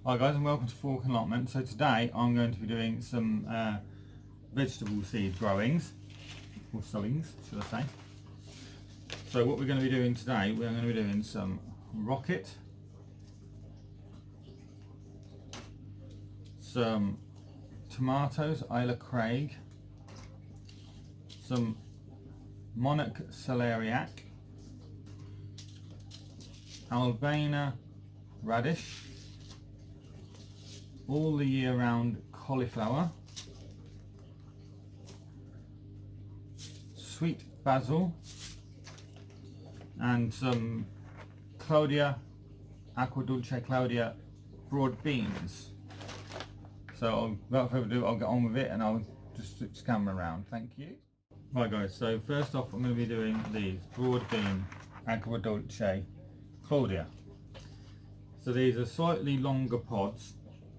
Hi guys, and welcome to Forkin Allotment. So today I'm going to be doing some vegetable seed growings, or sowings should I say. So what we're going to be doing today, we're going to be doing some rocket, some tomatoes, Isla Craig, some monarch celeriac, Albania radish, all the year round cauliflower, sweet basil, and some aqua dulce Claudia broad beans. So without further ado, I'll get on with it and I'll just switch the camera around. Thank you. Right guys, so first off I'm going to be doing these broad bean aqua dulce Claudia. So these are slightly longer pods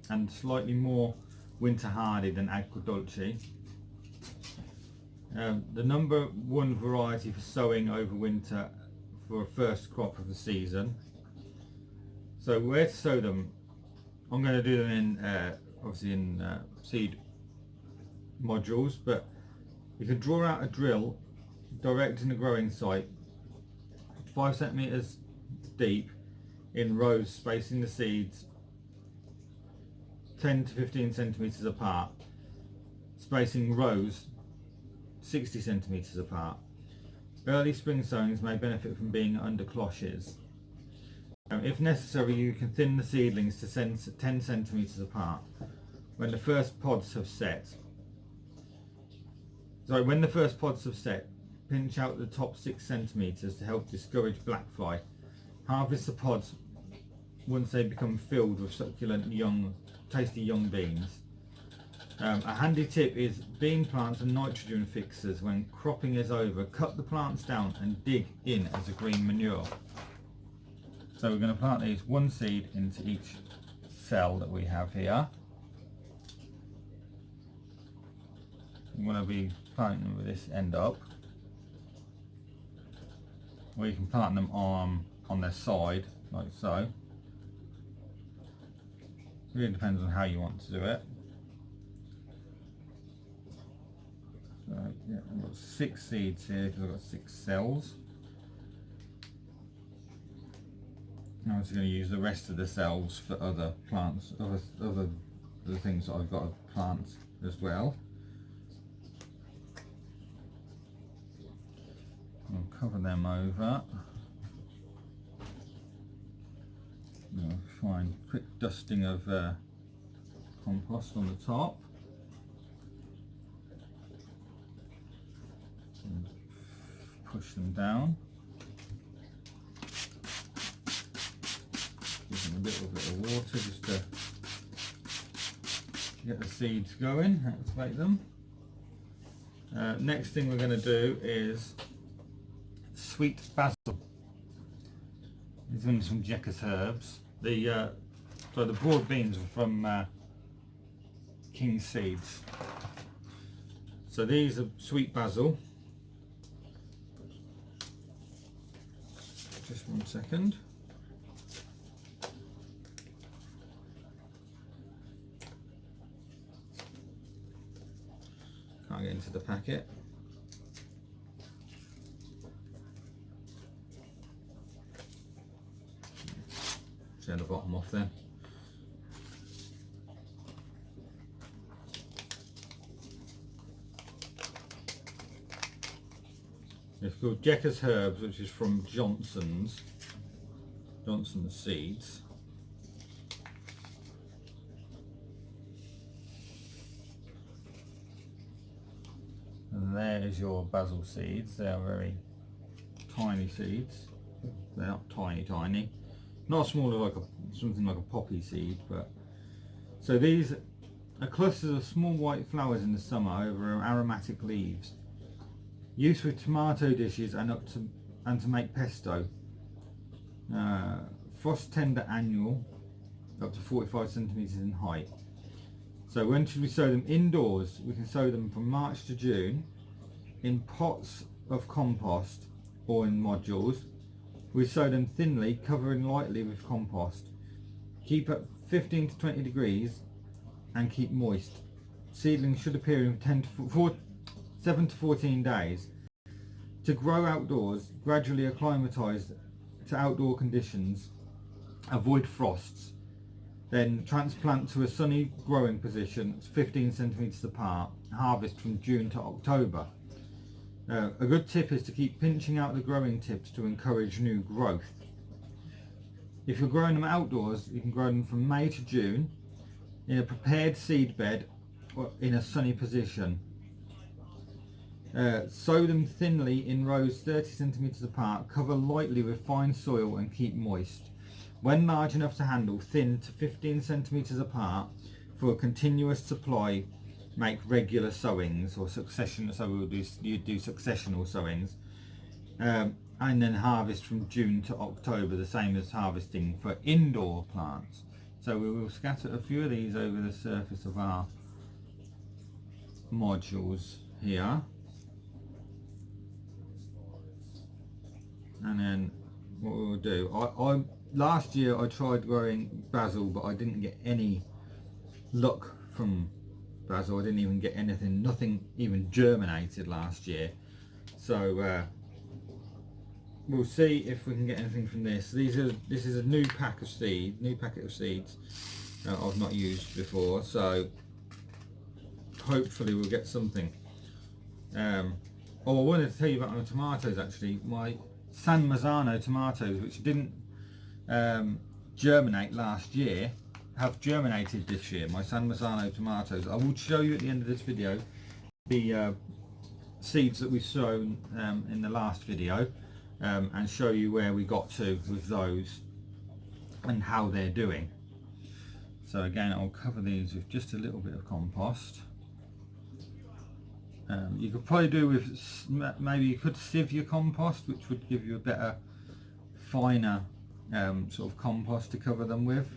and slightly more winter hardy than aqua dulce. The number one variety for sowing over winter for a first crop of the season. So where to sow them? I'm going to do them in obviously in seed modules, but you can draw out a drill direct in the growing site 5 centimeters deep in rows, spacing the seeds 10 to 15 centimeters apart, spacing rows 60 centimeters apart. Early spring sowings may benefit from being under cloches. If necessary, you can thin the seedlings to 10 centimeters apart when the first pods have set. When the first pods have set, pinch out the top 6 centimeters to help discourage black fly. Harvest the pods once they become filled with succulent tasty young beans. A handy tip is bean plants and nitrogen fixers. When cropping is over, cut the plants down and dig in as a green manure. So we're going to plant these one seed into each cell that we have here. I'm going to be planting them with this end up, or you can plant them on their side like so. It really depends on how you want to do it. So yeah, I've got 6 seeds here because I've got 6 cells. I'm just going to use the rest of the cells for other plants, other things that I've got to plant as well. I'll cover them over. I'll find quick dusting of compost on the top. And push them down. Give them a little bit of water just to get the seeds going, activate them. Next thing we're going to do is sweet basil. These ones from Jecker's Herbs. The broad beans are from King Seeds. So these are sweet basil. Just 1 second. Can't get into the packet. Turn the bottom off then. It's called Jecker's Herbs, which is from Johnson's Seeds. And there is your basil seeds. They are very tiny seeds. They're not tiny. Not as small as something like a poppy seed, but so these are clusters of small white flowers in the summer over aromatic leaves. Used with tomato dishes and to make pesto. Frost tender annual, up to 45 centimeters in height. So when should we sow them? Indoors. We can sow them from March to June in pots of compost or in modules. We sow them thinly, covering lightly with compost. Keep at 15 to 20 degrees and keep moist. Seedlings should appear in 7 to 14 days. To grow outdoors, gradually acclimatise to outdoor conditions, avoid frosts, then transplant to a sunny growing position 15 centimetres apart, harvest from June to October. A good tip is to keep pinching out the growing tips to encourage new growth. If you're growing them outdoors, you can grow them from May to June in a prepared seed bed or in a sunny position. Sow them thinly in rows 30 centimetres apart, cover lightly with fine soil and keep moist. When large enough to handle, thin to 15 centimetres apart for a continuous supply. Make regular sowings or succession, so you do successional sowings, and then harvest from June to October, the same as harvesting for indoor plants. So we will scatter a few of these over the surface of our modules here. And then what we will do, last year I tried growing basil, but I didn't get any luck from basil. I didn't even get anything, nothing even germinated last year. So we'll see if we can get anything from this. This is a new packet of seeds I've not used before, so hopefully we'll get something. I wanted to tell you about my tomatoes actually. My San Marzano tomatoes, which didn't germinate last year, have germinated this year. My San Marzano tomatoes. I will show you at the end of this video the seeds that we've sown in the last video, and show you where we got to with those and how they're doing. So again, I'll cover these with just a little bit of compost. You could probably do with, maybe you could sieve your compost, which would give you a better, finer sort of compost to cover them with.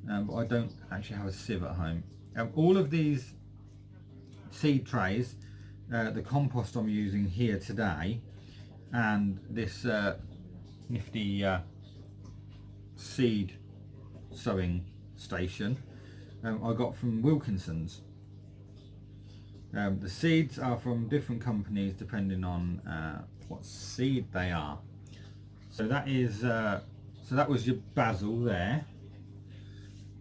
But I don't actually have a sieve at home. All of these seed trays, the compost I'm using here today, and this nifty seed sowing station, I got from Wilkinson's. The seeds are from different companies depending on what seed they are. So that is so that was your basil there.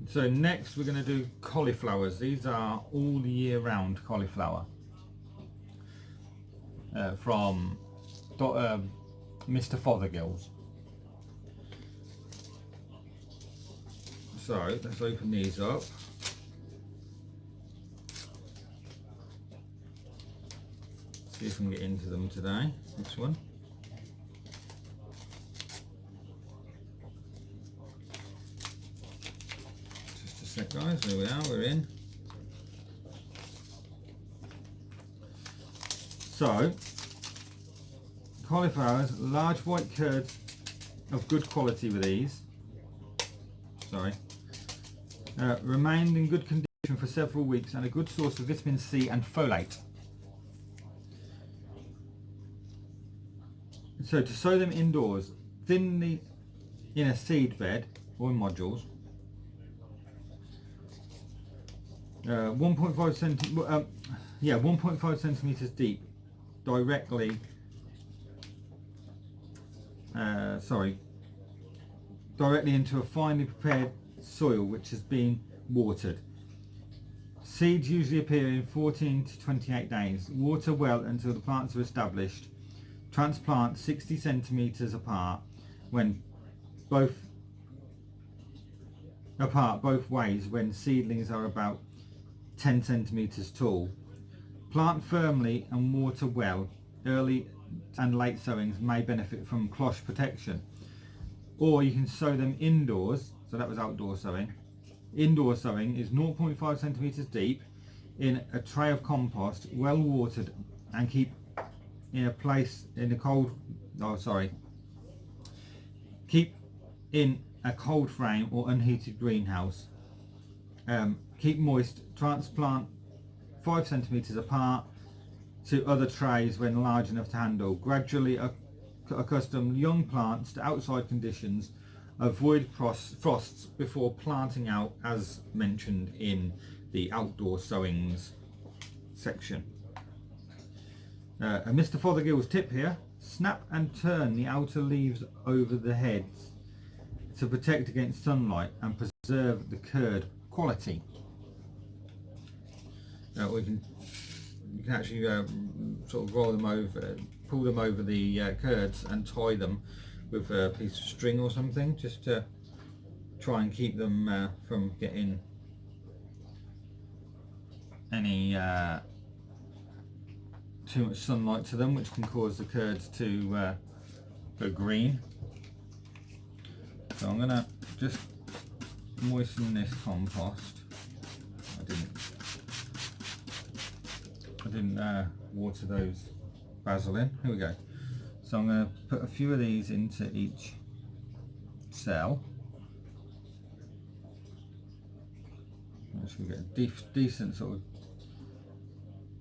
So next we're going to do cauliflowers. These are all year round cauliflower from Mr. Fothergill's. So let's open these up. See if we can get into them today. This one. Just a sec guys, there we are, we're in. So, cauliflowers, large white curds of good quality with these. Sorry. Remained in good condition for several weeks and a good source of vitamin C and folate. So to sow them indoors, thinly in a seed bed or in modules, 1.5 centimeters deep, directly into a finely prepared soil which has been watered. Seeds usually appear in 14 to 28 days. Water well until the plants are established. Transplant 60 centimeters apart both ways when seedlings are about 10 centimeters tall. Plant firmly and water well. Early and late sowings may benefit from cloche protection. Or you can sow them indoors, so that was outdoor sowing. Indoor sowing is 0.5 centimeters deep in a tray of compost, well watered, and keep keep in a cold frame or unheated greenhouse. Keep moist. Transplant 5 centimeters apart to other trays when large enough to handle. Gradually accustom young plants to outside conditions. Avoid frosts before planting out, as mentioned in the outdoor sowings section. A Mr. Fothergill's tip here: snap and turn the outer leaves over the heads to protect against sunlight and preserve the curd quality. You can actually sort of roll them over, pull them over the curds and tie them with a piece of string or something, just to try and keep them from getting any too much sunlight to them, which can cause the curds to go green. So I'm going to just moisten this compost. I didn't water those basil in. Here we go. So I'm going to put a few of these into each cell. So we get a decent sort of.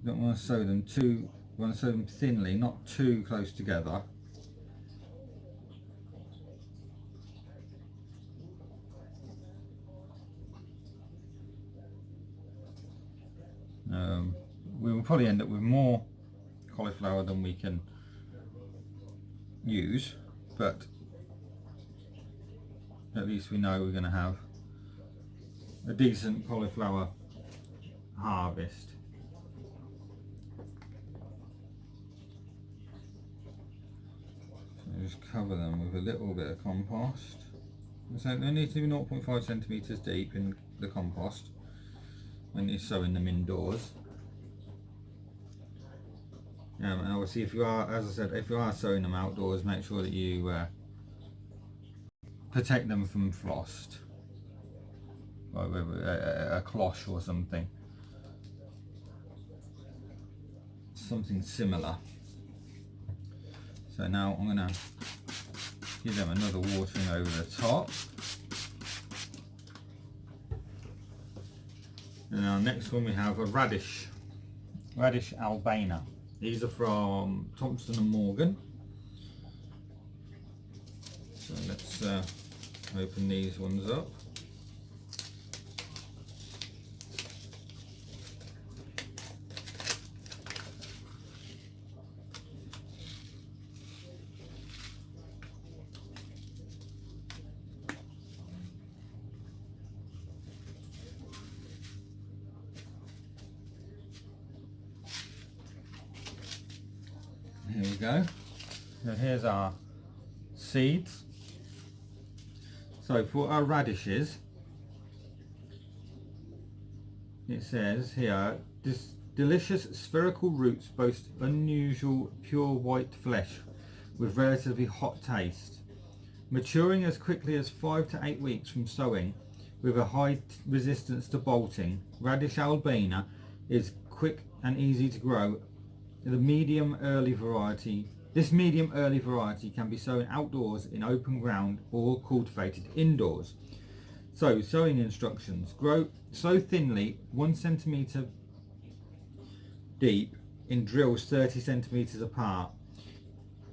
You don't want to sow them too. You want to sow them thinly, not too close together. We will probably end up with more cauliflower than we can use, but at least we know we're going to have a decent cauliflower harvest. So just cover them with a little bit of compost. So they need to be 0.5 centimeters deep in the compost when you're sowing them indoors. And obviously, if you are, as I said, if you are sowing them outdoors, make sure that you protect them from frost, like with a cloche or something similar. So now I'm going to give them another watering over the top. And our next one, we have a radish albana. These are from Thompson and Morgan. So let's open these ones up. Here we go. So here's our seeds. So for our radishes, it says here, this delicious spherical roots boast unusual pure white flesh with relatively hot taste. Maturing as quickly as 5 to 8 weeks from sowing, with a high resistance to bolting, radish albana is quick and easy to grow. This medium early variety can be sown outdoors in open ground or cultivated indoors. So, sowing instructions: sow thinly, 1 centimeter deep in drills 30 centimeters apart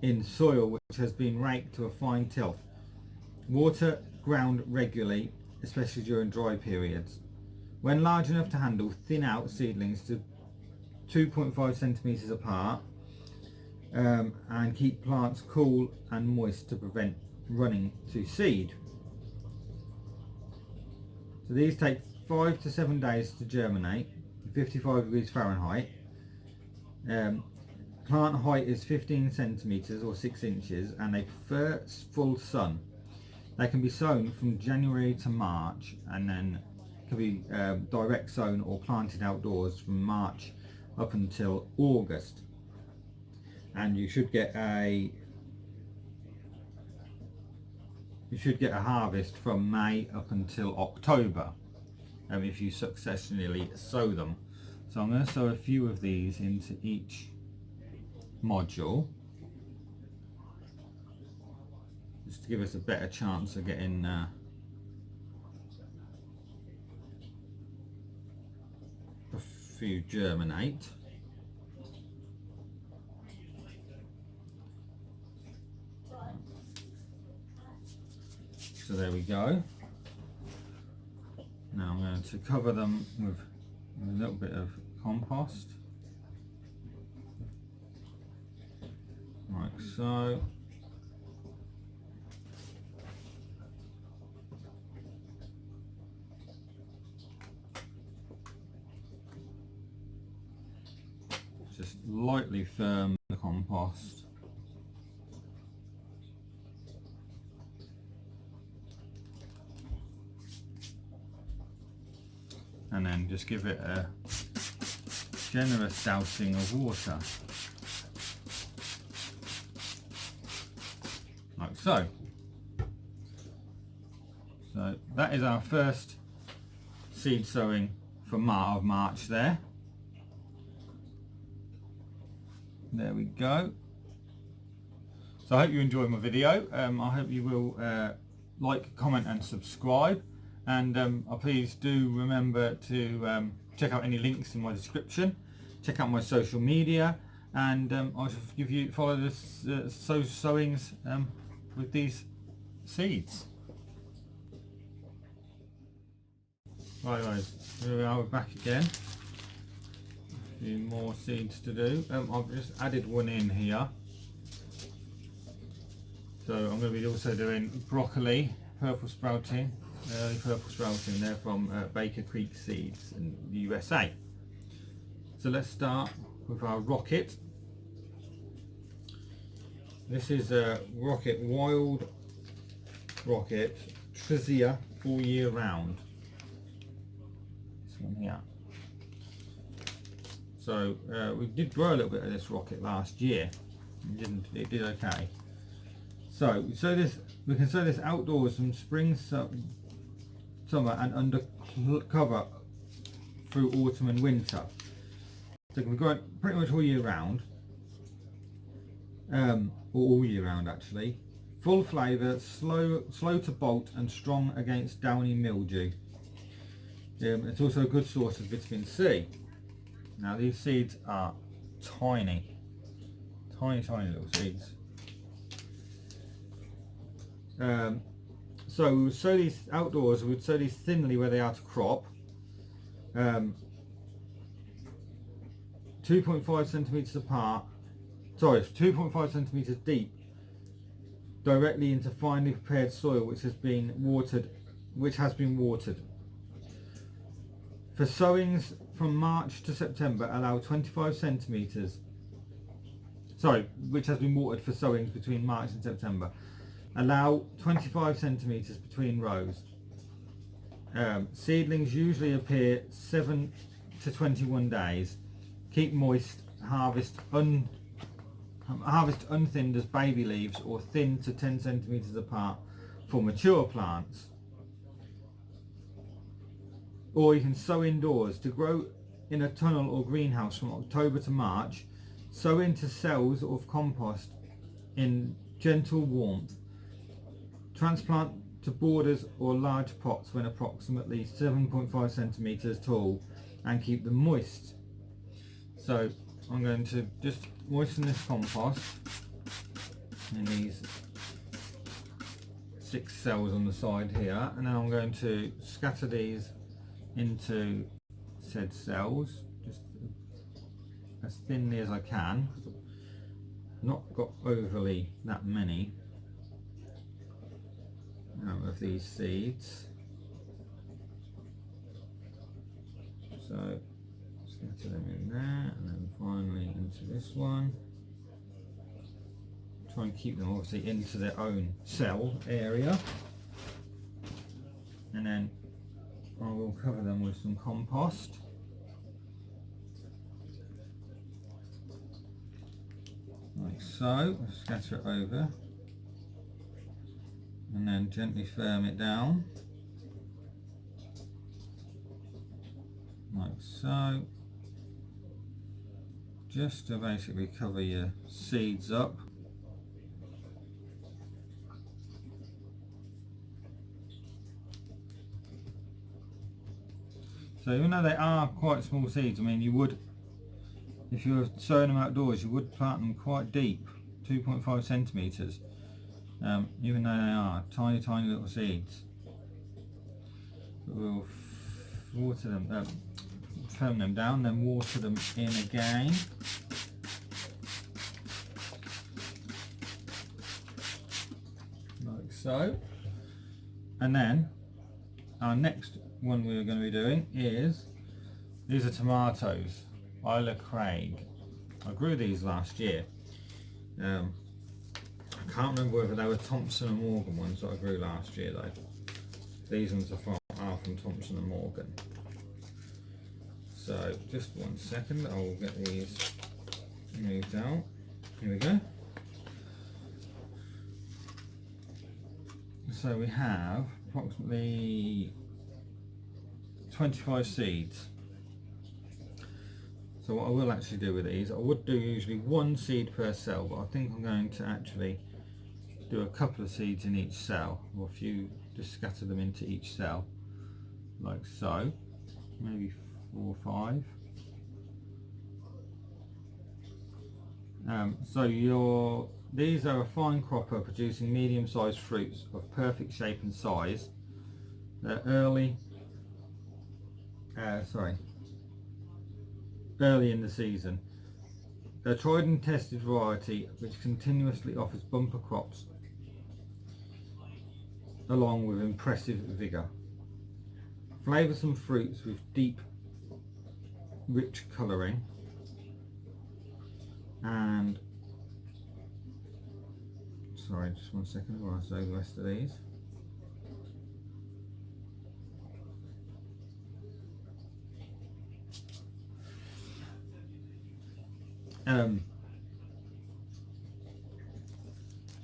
in soil which has been raked to a fine tilth. Water ground regularly, especially during dry periods. When large enough to handle, thin out seedlings to 2.5 centimeters apart, and keep plants cool and moist to prevent running to seed. So these take 5 to 7 days to germinate, 55 degrees Fahrenheit. Plant height is 15 centimeters or 6 inches, and they prefer full sun. They can be sown from January to March, and then can be direct sown or planted outdoors from March up until August. And you should get a harvest from May up until October, if you successfully sow them. So I'm going to sow a few of these into each module, just to give us a better chance of getting a few germinate. so there we go. Now I'm going to cover them with a little bit of compost, like so. Just lightly firm the compost. And then just give it a generous dousing of water, like so. So that is our first seed sowing for March there. There we go. So I hope you enjoyed my video. I hope you will like, comment and subscribe. And please do remember to check out any links in my description. Check out my social media, and I shall give you follow this sowings with these seeds. Right guys, here we are, we're back again. A few more seeds to do. I've just added one in here. So I'm going to be also doing broccoli, purple sprouting. Early purple sprouting, they're from Baker Creek Seeds in the USA. So let's start with our rocket. This is a rocket, wild rocket, Trizia, all year round. This one here. So we did grow a little bit of this rocket last year. It did okay. So we can sow this outdoors from spring, summer and under cover through autumn and winter. So we grow it pretty much all year round, or all year round actually. Full flavour, slow to bolt and strong against downy mildew. It's also a good source of vitamin C. Now these seeds are tiny little seeds. So we would sow these outdoors, we would sow these thinly where they are to crop. 2.5 centimetres apart, 2.5 centimetres deep, directly into finely prepared soil which has been watered. For sowings from March to September, allow 25 centimetres, which has been watered for sowings between March and September. Allow 25 centimetres between rows. Seedlings usually appear 7 to 21 days. Keep moist. Harvest unthinned as baby leaves, or thin to 10 centimetres apart for mature plants. Or you can sow indoors. To grow in a tunnel or greenhouse from October to March, sow into cells of compost in gentle warmth. Transplant to borders or large pots when approximately 7.5 centimetres tall, and keep them moist. So I'm going to just moisten this compost in these 6 cells on the side here, and then I'm going to scatter these into said cells just as thinly as I can. I've not got overly that many of these seeds, so scatter them in there, and then finally into this one. Try and keep them obviously into their own cell area, and then I will cover them with some compost. Like so. Scatter it over and then gently firm it down, like so, just to basically cover your seeds up. So even though they are quite small seeds, I mean, you would, if you were sowing them outdoors, you would plant them quite deep, 2.5 centimetres. even though they are tiny little seeds. But we'll water them, firm them down, then water them in again. Like so. And then our next one we're going to be doing is, these are tomatoes, Isla Craig. I grew these last year. I can't remember whether they were Thompson and Morgan ones that I grew last year though. These ones are from Thompson and Morgan. So just 1 second, I will get these moved out. Here we go. So we have approximately 25 seeds. So what I will actually do with these, I would do usually 1 seed per cell, but I think I'm going to actually do a couple of seeds in each cell, or a few, just scatter them into each cell, like so, maybe 4 or 5. So these are a fine cropper producing medium-sized fruits of perfect shape and size. They're early in the season. They're tried and tested variety which continuously offers bumper crops along with impressive vigour. Flavoursome fruits with deep, rich colouring, and sorry, just 1 second while I say the rest of these.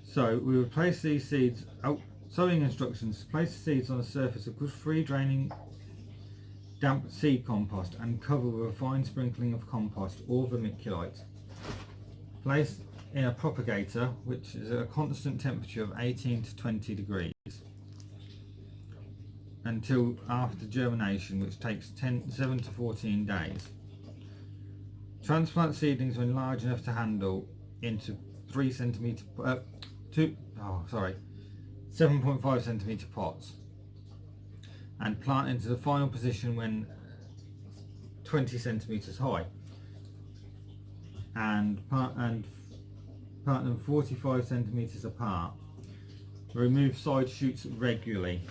So we would place these seeds out. Sowing instructions: place the seeds on the surface of good free draining damp seed compost and cover with a fine sprinkling of compost or vermiculite. Place in a propagator which is at a constant temperature of 18 to 20 degrees until after germination, which takes 7 to 14 days. Transplant seedlings when large enough to handle into 7.5 centimetre pots, and plant into the final position when 20 centimetres high, and plant them 45 centimetres apart. Remove side shoots regularly.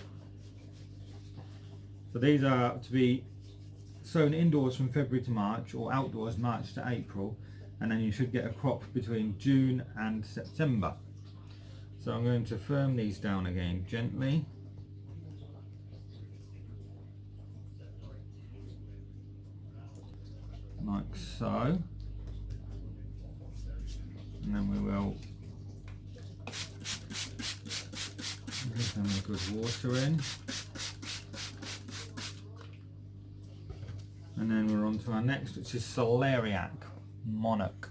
So these are to be sown indoors from February to March, or outdoors March to April, and then you should get a crop between June and September. So I'm going to firm these down again gently. Like so. And then we will give them a good water in. And then we're on to our next, which is celeriac monarch.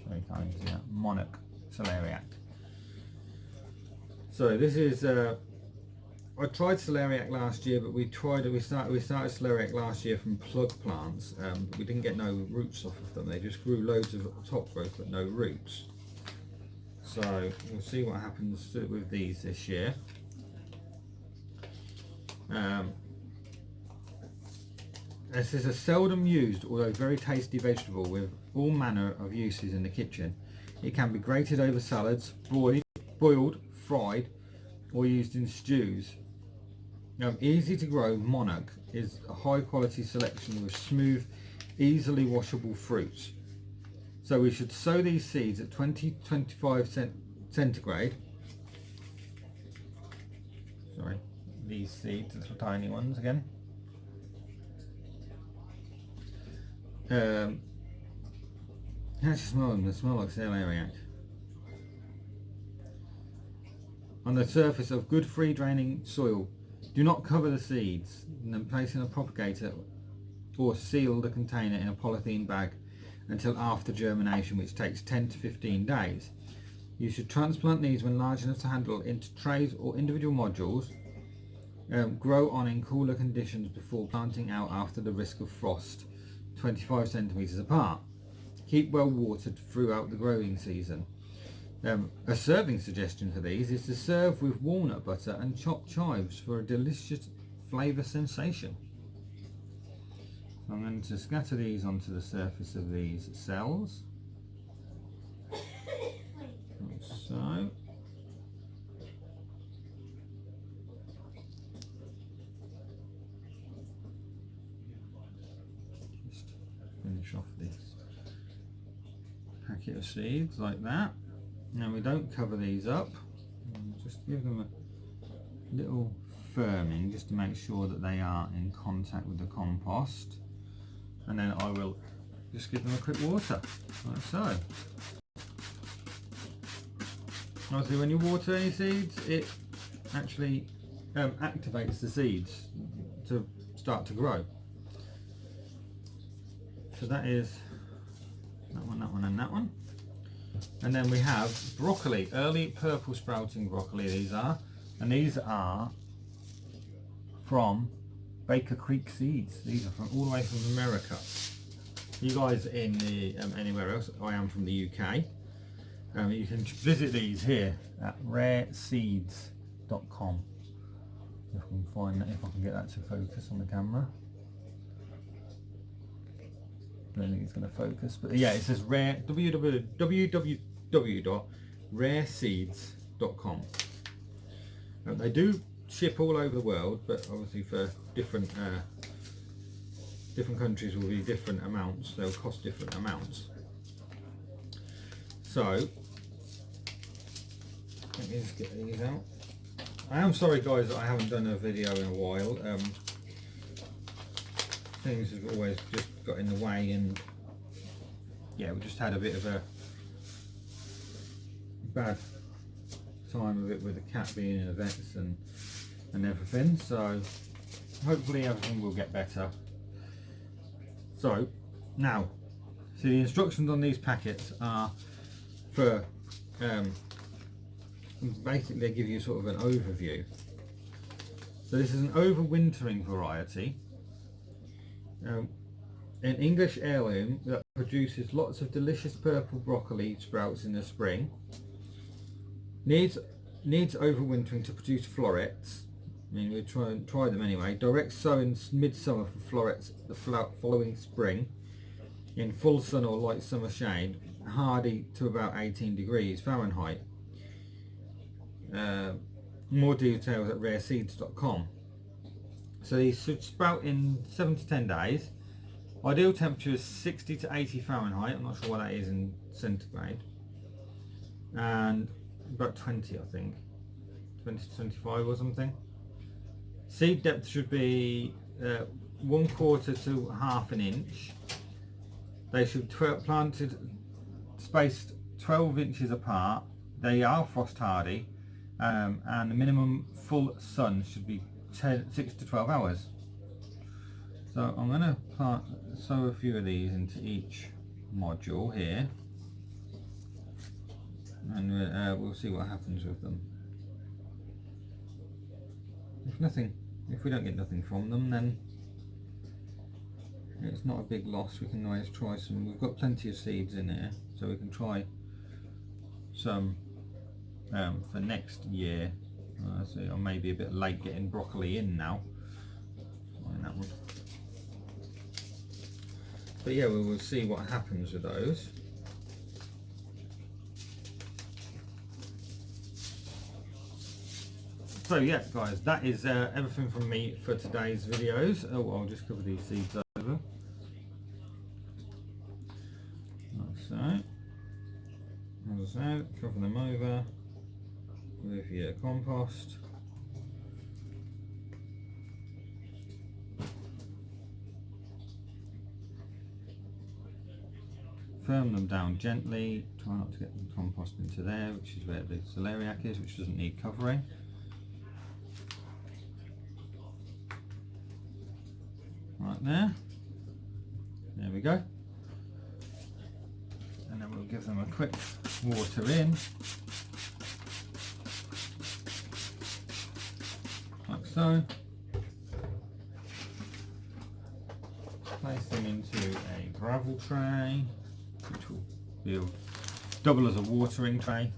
Sorry, can't even see that. Monarch celeriac. So this is I tried celeriac last year, but we started celeriac last year from plug plants, but we didn't get no roots off of them. They just grew loads of top growth but no roots. So we'll see what happens with these this year. This is a seldom used, although very tasty vegetable with all manner of uses in the kitchen. It can be grated over salads, boiled, fried, or used in stews. Easy to grow monarch is a high quality selection with smooth, easily washable fruits. So we should sow these seeds at 20-25 centigrade. Sorry, these seeds are tiny ones again. How do you smell them? They smell like celeriac. On the surface of good free draining soil. Do not cover the seeds and then place in a propagator or seal the container in a polythene bag until after germination, which takes 10 to 15 days. You should transplant these when large enough to handle into trays or individual modules. Grow on in cooler conditions before planting out after the risk of frost, 25 centimetres apart. Keep well watered throughout the growing season. A serving suggestion for these is to serve with walnut butter and chopped chives for a delicious flavour sensation. I'm going to scatter these onto the surface of these cells, like so. Just finish off this packet of seeds like that. Now we don't cover these up, just give them a little firming just to make sure that they are in contact with the compost, and then I will just give them a quick water, like so. Obviously when you water any seeds, it actually activates the seeds to start to grow. So that is that one and that one. And then we have broccoli, early purple sprouting broccoli these are, and these are from Baker Creek Seeds. These are from all the way from America. You guys in the anywhere else, I am from the UK. You can visit these here at rareseeds.com. If I can find that, if I can get that to focus on the camera. I don't think it's going to focus, but yeah, it says www.rareseeds.com. They do ship all over the world, but obviously for different countries will be different amounts. They'll cost different amounts. So let me just get these out. I am sorry guys that I haven't done a video in a while. Things have always just got in the way, and yeah, we just had a bit of a bad time of it with the cat being in events and everything, so hopefully everything will get better. So now, so the instructions on these packets are for basically they give you sort of an overview. So this is an overwintering variety, an English heirloom that produces lots of delicious purple broccoli sprouts in the spring. Needs overwintering to produce florets. I mean, we try them anyway. Direct sowing midsummer for florets the following spring in full sun or light summer shade. Hardy to about 18 degrees Fahrenheit. More details at rareseeds.com. So these should sprout in 7 to 10 days. Ideal temperature is 60 to 80 Fahrenheit. I'm not sure what that is in centigrade. And about 20, I think. 20 to 25 or something. Seed depth should be 1/4 to ½ an inch. They should be planted spaced 12 inches apart. They are frost hardy, and the minimum full sun should be 6 to 12 hours. So I'm going to sow a few of these into each module here, and we'll see what happens with them. If we don't get nothing from them, then it's not a big loss. We can always try some. We've got plenty of seeds in here, so we can try some for next year. So I may be a bit late getting broccoli in now. That one. But yeah, we will see what happens with those. So yeah guys, that is everything from me for today's videos. Oh, I'll just cover these seeds over. Like so. As I said, cover them over with your compost. Firm them down gently, try not to get the compost into there, which is where the celeriac is, which doesn't need covering. Right there we go, and then we'll give them a quick water in, like so. Place them into a gravel tray, which will double as a watering tray.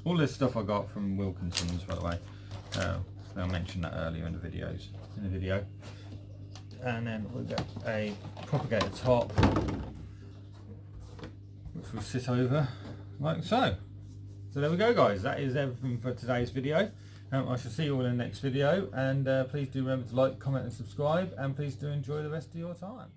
All this stuff I got from Wilkinson's, by the way. I mentioned that earlier in the video. And then we've got a propagator top, which will sit over like so. So there we go, guys. That is everything for today's video. I shall see you all in the next video, and please do remember to like, comment and subscribe, and please do enjoy the rest of your time.